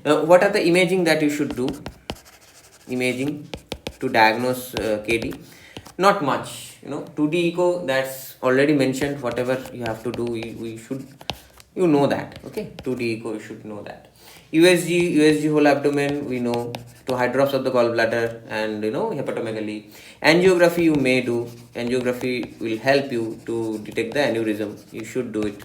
What are the imaging that you should do? Imaging to diagnose KD? Not much, 2D echo, that's already mentioned. Whatever you have to do, we should, that. Okay, 2D echo, you should know that. USG whole abdomen, we know. To hydrops of the gallbladder and hepatomegaly. Angiography you may do. Angiography will help you to detect the aneurysm. You should do it.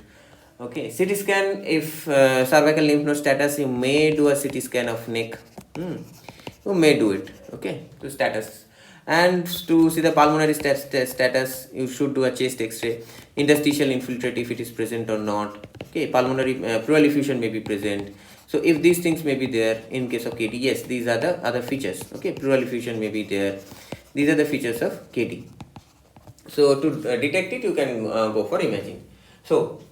Okay, CT scan, if cervical lymph node status, you may do a CT scan of neck. You may do it, okay, to status. And to see the pulmonary status, you should do a chest x-ray. Interstitial infiltrate, if it is present or not. Okay, pulmonary pleural effusion may be present. So if these things may be there in case of KD, yes, these are the other features. Okay, pleural effusion may be there. These are the features of KD. So to detect it, you can go for imaging. So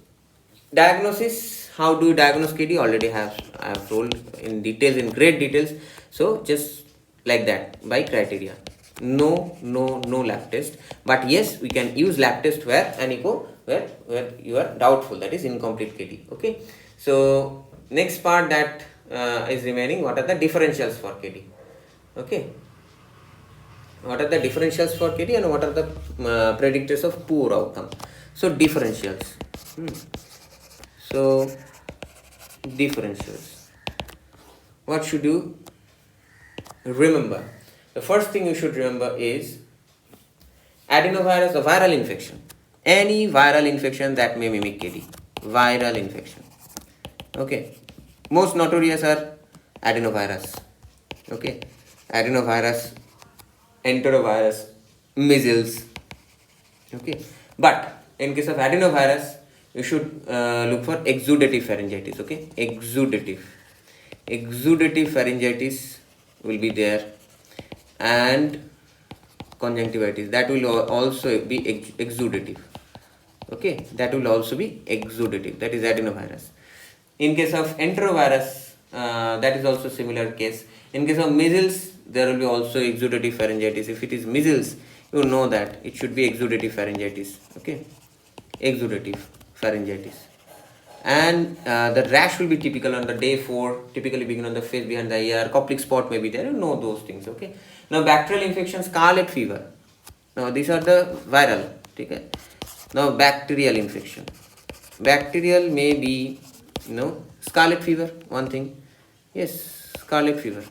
diagnosis, how do you diagnose KD? Already I have told in details, in great details. So just like that, by criteria. No lab test, but yes, we can use lab test where an echo where you are doubtful, that is incomplete KD. Okay, so next part that is remaining, what are the differentials for KD? Okay, what are the differentials for KD and what are the predictors of poor outcome? So differentials. So differentials, what should you remember? The first thing you should remember is adenovirus, a viral infection. Any viral infection that may mimic KD. Viral infection. Okay. Most notorious are adenovirus. Okay. Adenovirus, enterovirus, measles. Okay. But in case of adenovirus, you should look for exudative pharyngitis. Okay. Exudative pharyngitis will be there, and conjunctivitis, that will also be exudative. Okay, that will also be exudative, that is adenovirus. In case of enterovirus, that is also similar case. In case of measles, there will be also exudative pharyngitis. If it is measles, you know that it should be exudative pharyngitis. Okay, exudative pharyngitis. And the rash will be typical on the day 4, typically begin on the face behind the ear. Koplik spot may be there, you know those things. Okay, now bacterial infection, scarlet fever. Now these are the viral. Okay, now bacterial infection, bacterial may be scarlet fever, one thing. Yes, scarlet fever.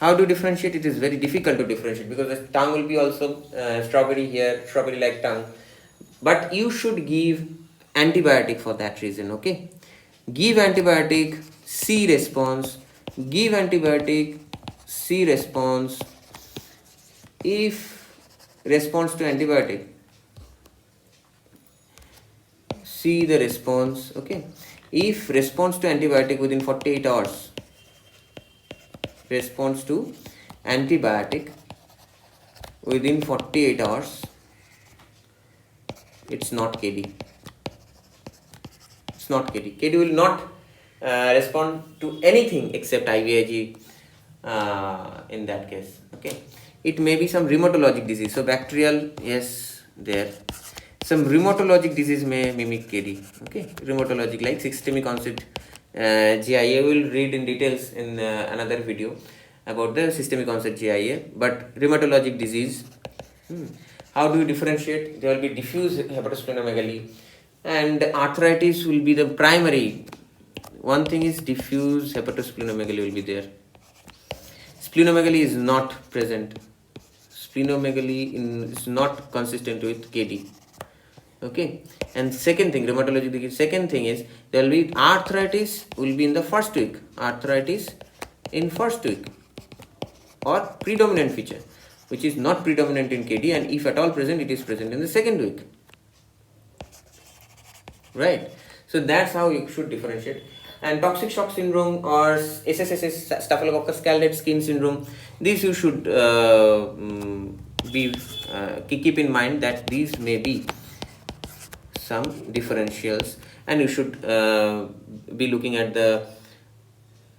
How to differentiate? It is very difficult to differentiate because the tongue will be also strawberry here, strawberry like tongue, but you should give antibiotic for that reason. Okay, give antibiotic, see response. Give antibiotic, see response. If response to antibiotic, see the response. Okay, if response to antibiotic within 48 hours, response to antibiotic within 48 hours, it's not KD. It's not KD. KD will not respond to anything except IVIG in that case. Okay, it may be some rheumatologic disease. So bacterial, yes, there. Some rheumatologic disease may mimic KD. Okay, rheumatologic like systemic onset GIA. Will read in details in another video about the systemic onset GIA. But rheumatologic disease, how do you differentiate? There will be diffuse hepatosplenomegaly, and arthritis will be the primary. One thing is diffuse hepatosplenomegaly will be there. Splenomegaly is not present. Splenomegaly is not consistent with KD. Okay, and second thing, rheumatology, second thing is there will be arthritis will be in the first week. Arthritis in first week, or predominant feature which is not predominant in KD, and if at all present, it is present in the second week. Right, so that's how you should differentiate. And toxic shock syndrome or SSS, staphylococcus scalded skin syndrome, these you should keep in mind that these may be some differentials, and you should be looking at the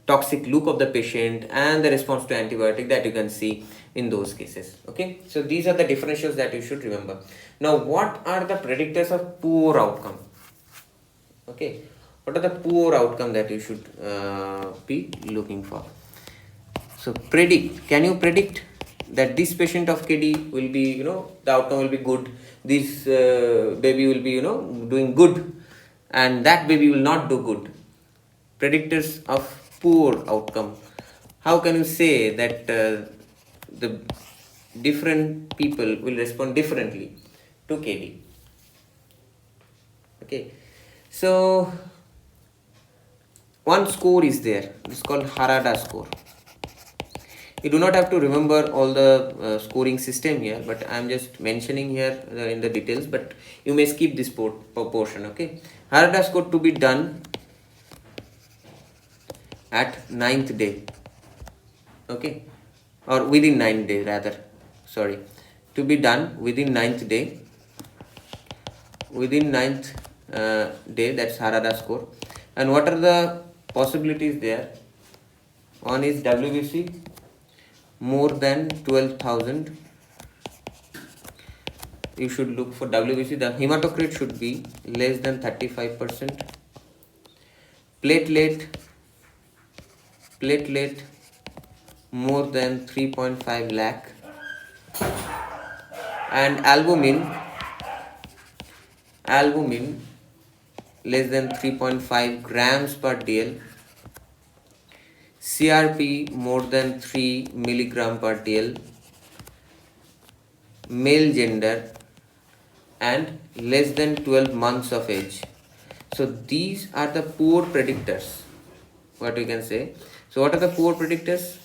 toxic look of the patient and the response to antibiotic that you can see in those cases. Okay, so these are the differentials that you should remember. Now, what are the predictors of poor outcome? Okay, What are the poor outcome that you should be looking for? So predict. Can you predict that this patient of KD will be, the outcome will be good. This baby will be, doing good, and that baby will not do good. Predictors of poor outcome. How can you say that the different people will respond differently to KD? Okay, so one score is there. It's called Harada score. You do not have to remember all the scoring system here, but I am just mentioning here in the details, but you may skip this portion. Okay, Harada score to be done at 9th day. Okay, or within 9 days rather, sorry, to be done within 9th day. Within 9th day, that's Harada score. And what are the possibilities there? One is WBC more than 12,000. You should look for WBC. The hematocrit should be less than 35%. Platelet more than 3.5 lakh. And albumin less than 3.5 grams per dl. CRP more than 3 milligram per dl. Male gender and less than 12 months of age. So these are the poor predictors, what we can say. So what are the poor predictors?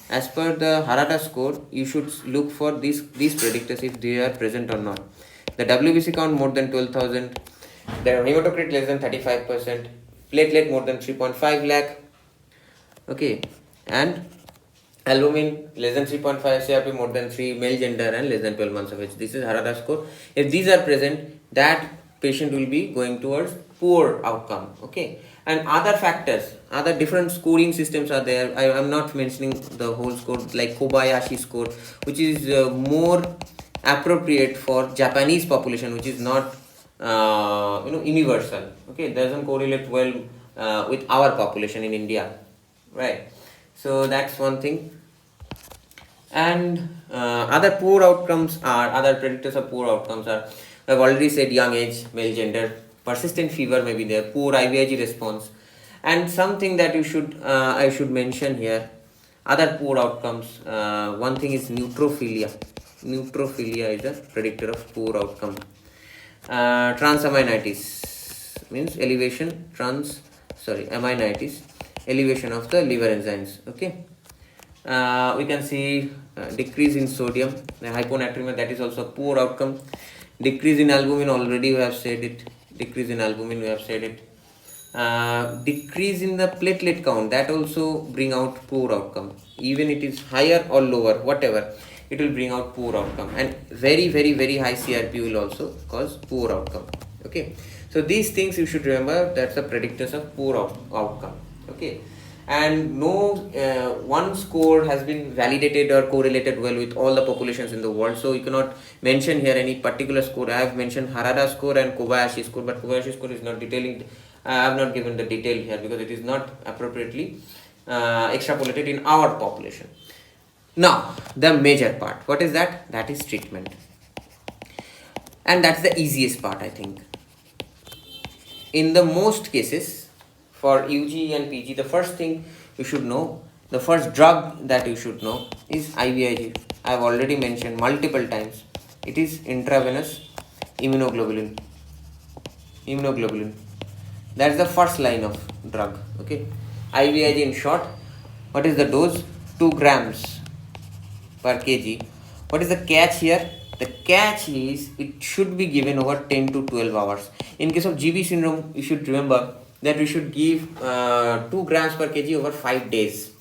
As per the Harada score, you should look for these predictors if they are present or not. The WBC count more than 12,000, the hematocrit less than 35%, platelet more than 3.5 lakh, okay, and albumin less than 3.5, CRP more than 3, male gender and less than 12 months of age. This is Harada score. If these are present, that patient will be going towards poor outcome. Okay, and other factors, other different scoring systems are there. I am not mentioning the whole score, like Kobayashi score, which is more appropriate for Japanese population, which is not universal. Okay, it doesn't correlate well with our population in India, right? So that's one thing. And other poor outcomes are, other predictors of poor outcomes are, I've already said, young age, male gender, persistent fever may be there, poor IVIG response, and something that you should I should mention here, other poor outcomes. One thing is neutrophilia. Neutrophilia is a predictor of poor outcome. Transaminitis means elevation, aminitis, elevation of the liver enzymes. Okay, we can see decrease in sodium, the hyponatremia, that is also poor outcome. Decrease in albumin, already we have said it. Decrease in albumin, we have said it. Decrease in the platelet count, that also bring out poor outcome. Even it is higher or lower, whatever, it will bring out poor outcome. And very, very, very high CRP will also cause poor outcome. Okay, so these things you should remember, that's the predictors of poor outcome. Okay, and no one score has been validated or correlated well with all the populations in the world, so you cannot mention here any particular score. I have mentioned Harada score and Kobayashi score, but Kobayashi score is not detailing. I have not given the detail here because it is not appropriately extrapolated in our population. Now the major part, what is that? That is treatment, and that's the easiest part, I think. In the most cases for UG and PG, the first thing you should know, the first drug that you should know is IVIG. I have already mentioned multiple times. It is intravenous immunoglobulin. That's the first line of drug. Okay, IVIG in short. What is the dose? 2 grams per kg. What is the catch here? The catch is it should be given over 10 to 12 hours. In case of GB syndrome, you should remember that we should give 2 grams per kg over 5 days.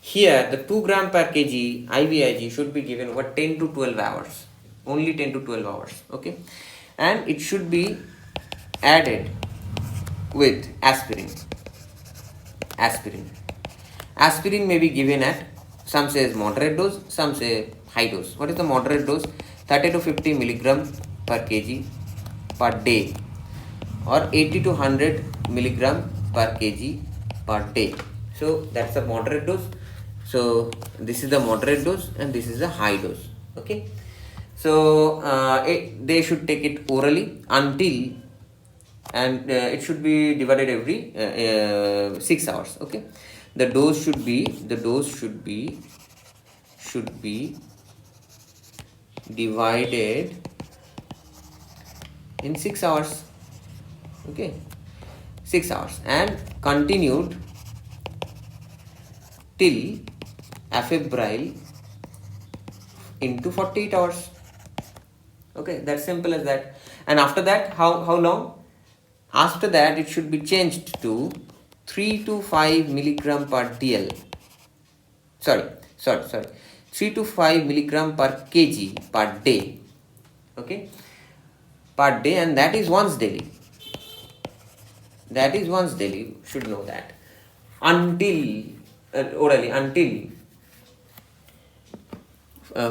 Here, the 2 gram per kg IVIG should be given over 10 to 12 hours. Only 10 to 12 hours. Okay, and it should be added with aspirin. Aspirin may be given at, some says moderate dose, some say high dose. What is the moderate dose? 30 to 50 milligram per kg per day, or 80 to 100 milligram per kg per day. So that's the moderate dose. So this is the moderate dose and this is the high dose. Okay, so they should take it orally until, and it should be divided every 6 hours. Okay, the dose should be divided in 6 hours. Okay, 6 hours and continued till afebrile into 48 hours. Okay, that's simple as that. And after that, how long? After that, it should be changed to 3 to 5 milligram per dl. Sorry, 3 to 5 milligram per kg per day. Okay, per day, and that is once daily. You should know that. Until orally until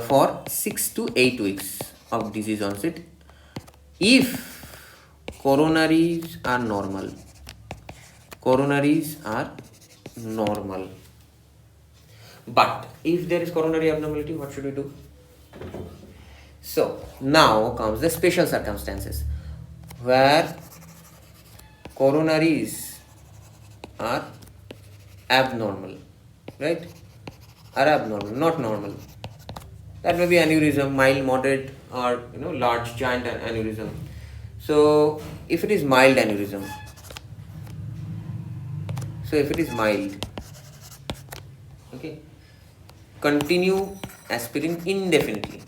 for 6 to 8 weeks of disease onset, if coronaries are normal. But if there is coronary abnormality, what should we do? So now comes the special circumstances where coronaries are abnormal, right? Are abnormal, not normal. That may be aneurysm, mild, moderate, or large, giant aneurysm. So if it is mild aneurysm, okay, continue aspirin indefinitely.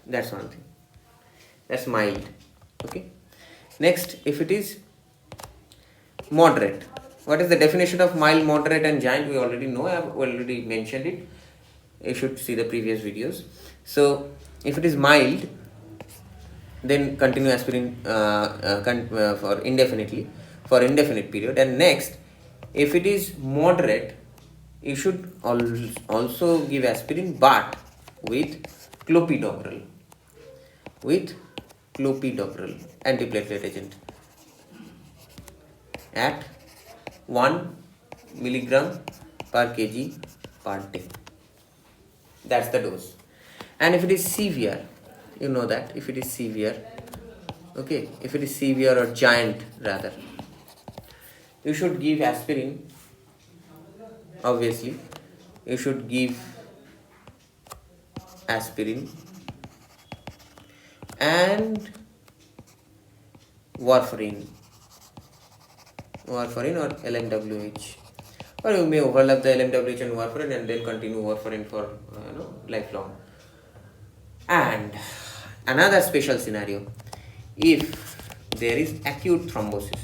That's one thing. That's mild. Okay, next, if it is moderate, what is the definition of mild, moderate and giant? We already know. I have already mentioned it. You should see the previous videos. So if it is mild, then continue aspirin for indefinite period. And next, if it is moderate, you should also give aspirin, but with clopidogrel, antiplatelet agent, at 1 milligram per kg per day. That's the dose. And if it is severe, you know that if it is severe, okay, if it is severe or giant rather, you should give aspirin. Obviously, you should give aspirin and warfarin or LMWH, or you may overlap the LMWH and warfarin and then continue warfarin for lifelong. And another special scenario, if there is acute thrombosis,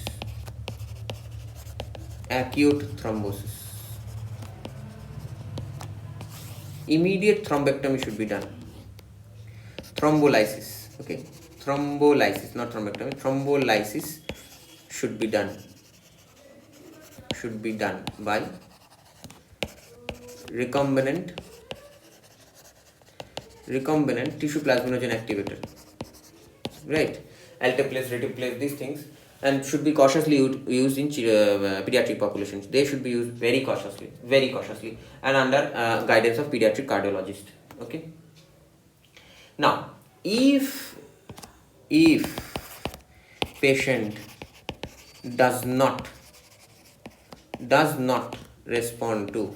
immediate thrombectomy should be done. Thrombolysis, okay, thrombolysis, not thrombectomy. Thrombolysis should be done by recombinant tissue plasminogen activator, right? Alteplase, reteplase, these things, and should be cautiously used in pediatric populations. They should be used very cautiously, and under guidance of pediatric cardiologist. Okay. Now, if patient does not respond to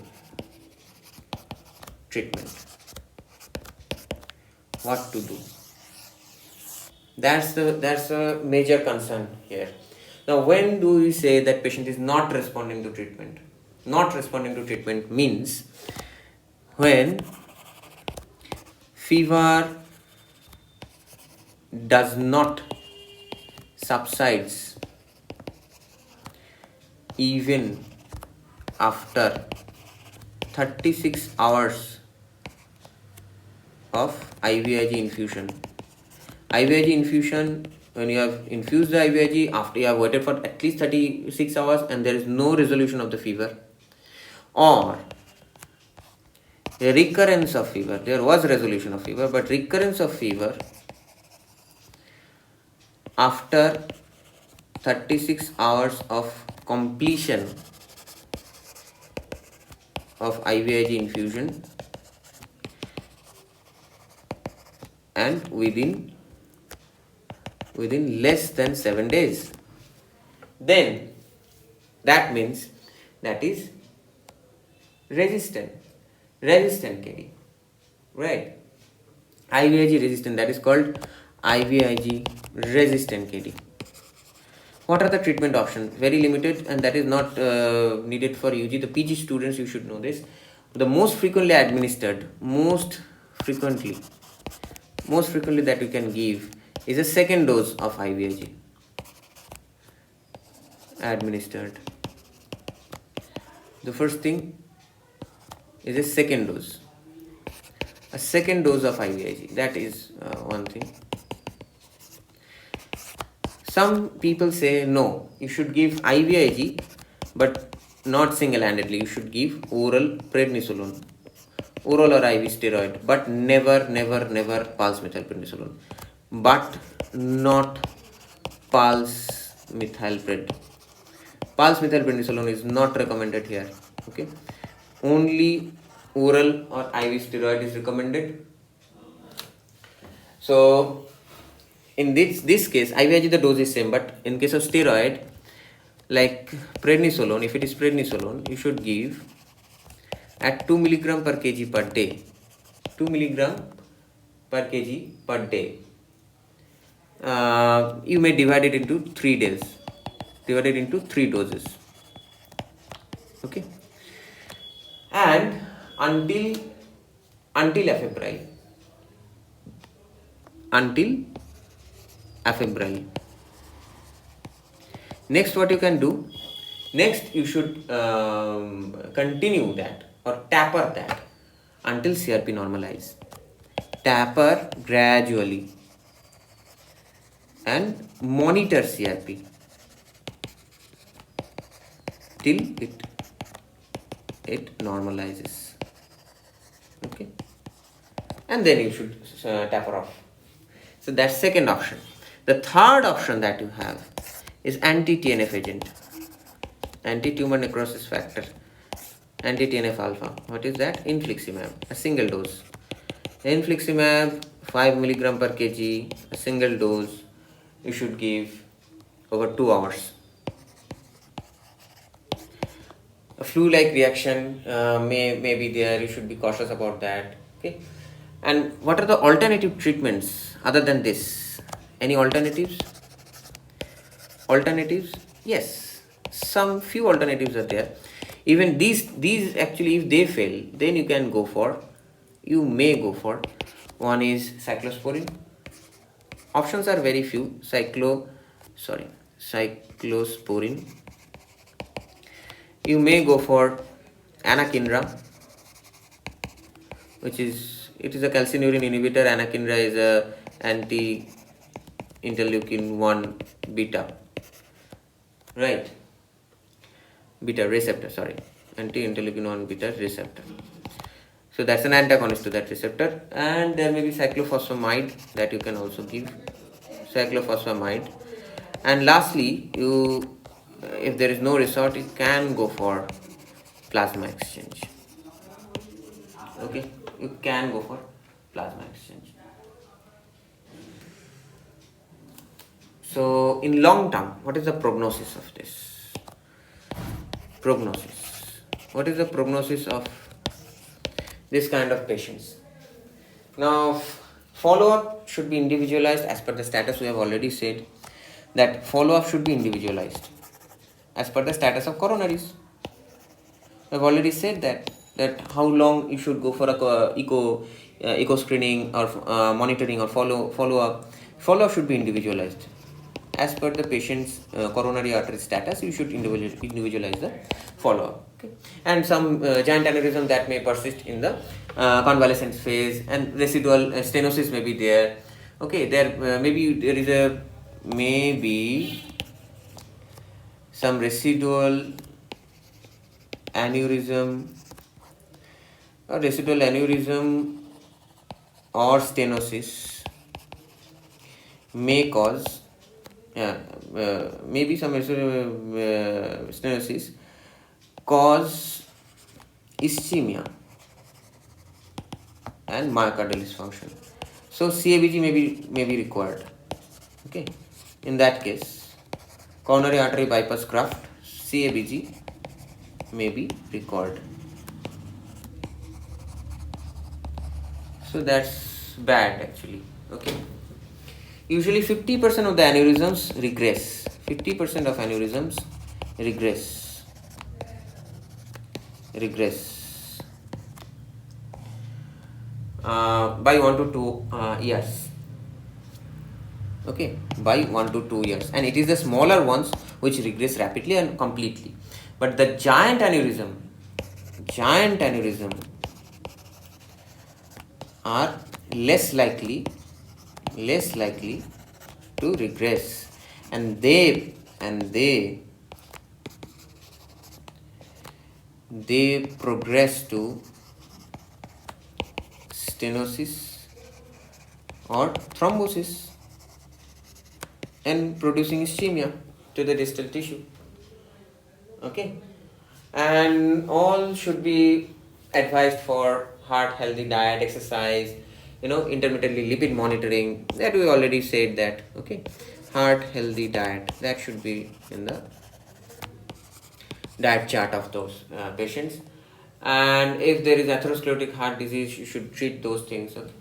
treatment, what to do? That's a major concern here. Now, when do we say that patient is not responding to treatment? Not responding to treatment means when fever does not subsides even after 36 hours of IVIG infusion. IVIG infusion, when you have infused the IVIG, after you have waited for at least 36 hours and there is no resolution of the fever, or recurrence of fever, there was resolution of fever, but recurrence of fever after 36 hours of completion of IVIG infusion and within less than 7 days, then that means that is resistant KD, right? IVIG resistant, that is called IVIG resistant KD. What are the treatment options? Very limited, and that is not needed for UG. The PG students, you should know this. The most frequently administered, most frequently that you can give is a second dose of IVIG administered. The first thing is a second dose of IVIG. That is one thing. Some people say no, you should give IVIG, but not single-handedly. You should give oral prednisolone, oral or IV steroid, but never pulse methylprednisolone, but not pulse methylpred. Pulse methylprednisolone is not recommended here. Okay, only oral or IV steroid is recommended. So in this case, IVIG the dose is same, but in case of steroid, like prednisolone, if it is prednisolone, you should give at 2 mg per kg per day. 2 mg per kg per day. You may divide it into 3 days. Divide it into 3 doses. Okay. And until afebrile. Next, what you can do? Next, you should continue that or taper that until CRP normalize. Taper gradually and monitor CRP till it normalizes. Okay, and then you should taper off. So that's second option. The third option that you have is anti-TNF agent, anti-tumor necrosis factor, anti-TNF alpha. What is that? Infliximab, a single dose. Infliximab 5 mg per kg, a single dose. You should give over 2 hours. A flu-like reaction may be there. You should be cautious about that. Okay. And what are the alternative treatments other than this? Any alternatives? Yes, some few alternatives are there. Even these actually, if they fail, then you may go for one is cyclosporine. Options are very few. Cyclosporine. You may go for anakinra, which is a calcineurin inhibitor. Anakinra is a anti-interleukin 1 beta, right? Beta receptor, anti-interleukin 1 beta receptor. So that's an antagonist to that receptor. And there may be cyclophosphamide that you can also give. Cyclophosphamide. And lastly, if there is no resort, you can go for plasma exchange. Okay, you can go for plasma exchange. So in long term, what is the prognosis of this? What is the prognosis of this kind of patients? Now, follow-up should be individualized as per the status. We have already said that follow-up should be individualized as per the status of coronaries. We have already said that how long you should go for a echo screening or monitoring or follow-up. Follow-up should be individualized as per the patient's coronary artery status. You should individualize the follow-up. Okay. And some giant aneurysm that may persist in the convalescent phase, and residual stenosis may be there. Okay, there is some residual aneurysm a residual aneurysm or stenosis may cause, maybe some stenosis cause ischemia and myocardial dysfunction. So CABG may be required. Okay, in that case, coronary artery bypass graft, CABG may be required. So that's bad actually. Okay. Usually 50% of the aneurysms regress. 50% of aneurysms regress by 1 to 2 years. Okay, by 1 to 2 years, and it is the smaller ones which regress rapidly and completely. But the giant aneurysm are less likely to regress, and they progress to stenosis or thrombosis and producing ischemia to the distal tissue. Okay, and all should be advised for heart healthy diet, exercise, intermittently lipid monitoring, that we already said that. Okay, heart healthy diet, that should be in the diet chart of those patients. And if there is atherosclerotic heart disease, you should treat those things. Okay,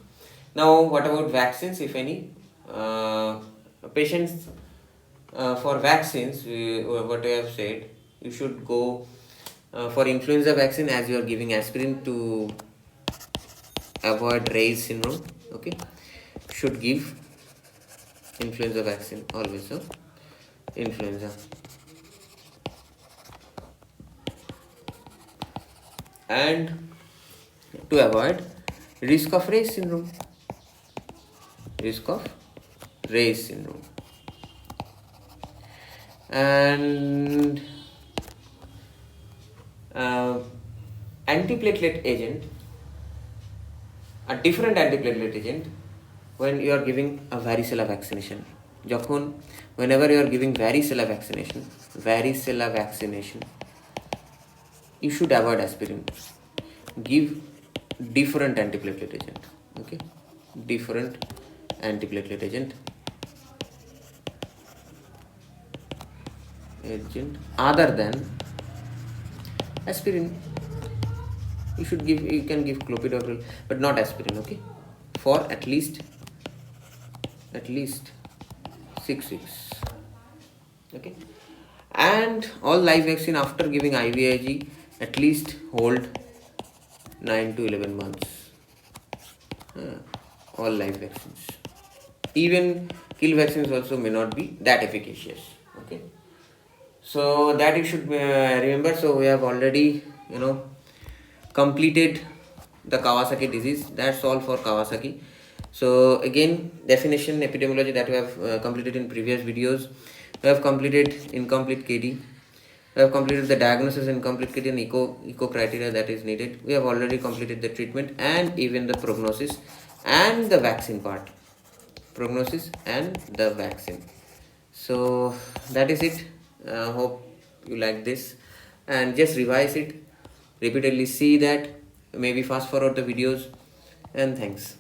now what about vaccines, if any? Patients for vaccines, what I have said, you should go for influenza vaccine, as you are giving aspirin to avoid Ray's syndrome. Okay, should give influenza vaccine always. So influenza, and to avoid risk of Ray's syndrome. And antiplatelet agent, a different antiplatelet agent when you are giving a varicella vaccination. Whenever you are giving varicella vaccination, you should avoid aspirin. Give different antiplatelet agent. Okay, different antiplatelet agent other than aspirin. You can give clopidogrel, but not aspirin. Okay, for at least 6 weeks. Okay, and all live vaccine after giving IVIG at least hold 9 to 11 months. All live vaccines, even kill vaccines also may not be that efficacious. Okay, so that you should remember. So we have already completed the Kawasaki disease. That's all for Kawasaki. So again, definition, epidemiology, that we have completed in previous videos. We have completed incomplete KD. We have completed the diagnosis, incomplete KD, and echo criteria that is needed. We have already completed the treatment and even the prognosis and the vaccine part. Prognosis and the vaccine. So that is it. Hope you like this, and just revise it repeatedly. See that, maybe fast forward the videos, and thanks.